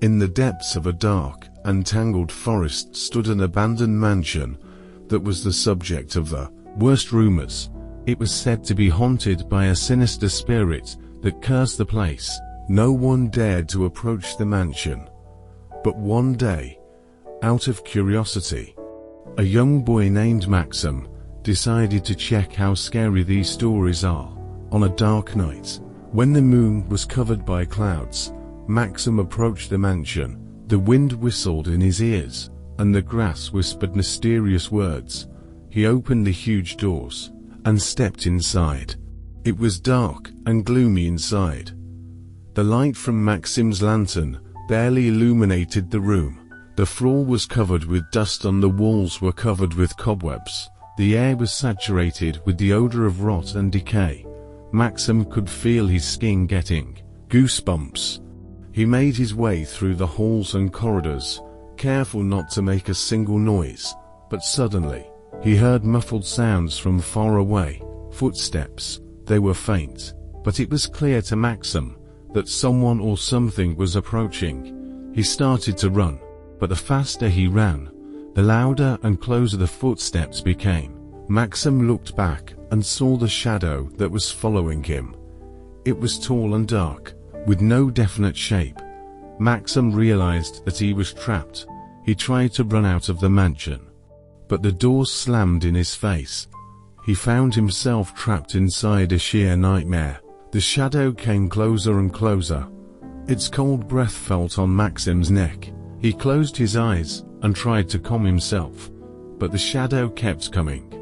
In the depths of a dark and tangled forest stood an abandoned mansion that was the subject of the worst rumors. It was said to be haunted by a sinister spirit that cursed the place. No one dared to approach the mansion. But one day, out of curiosity, a young boy named Maxim decided to check how scary these stories are. On a dark night, when the moon was covered by clouds, Maxim approached the mansion. The wind whistled in his ears, and the grass whispered mysterious words. He opened the huge doors and stepped inside. It was dark and gloomy inside. The light from Maxim's lantern barely illuminated the room. The floor was covered with dust and the walls were covered with cobwebs. The air was saturated with the odor of rot and decay. Maxim could feel his skin getting goosebumps. He made his way through the halls and corridors, careful not to make a single noise, but suddenly, he heard muffled sounds from far away, footsteps. They were faint, but it was clear to Maxim that someone or something was approaching. He started to run, but the faster he ran, the louder and closer the footsteps became. Maxim looked back and saw the shadow that was following him. It was tall and dark, with no definite shape. Maxim realized that he was trapped. He tried to run out of the mansion, but the doors slammed in his face. He found himself trapped inside a sheer nightmare. The shadow came closer and closer. Its cold breath felt on Maxim's neck. He closed his eyes and tried to calm himself, but the shadow kept coming.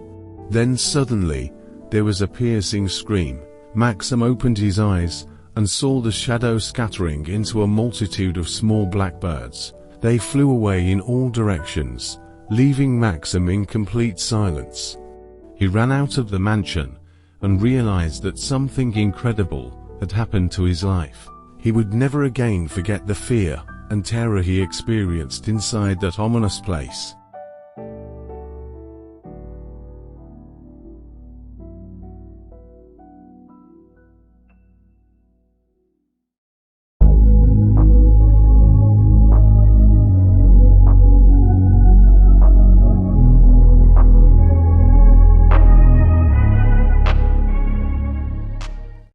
Then suddenly, there was a piercing scream. Maxim opened his eyes and saw the shadow scattering into a multitude of small blackbirds. They flew away in all directions, leaving Maxim in complete silence. He ran out of the mansion and realized that something incredible had happened to his life. He would never again forget the fear and terror he experienced inside that ominous place.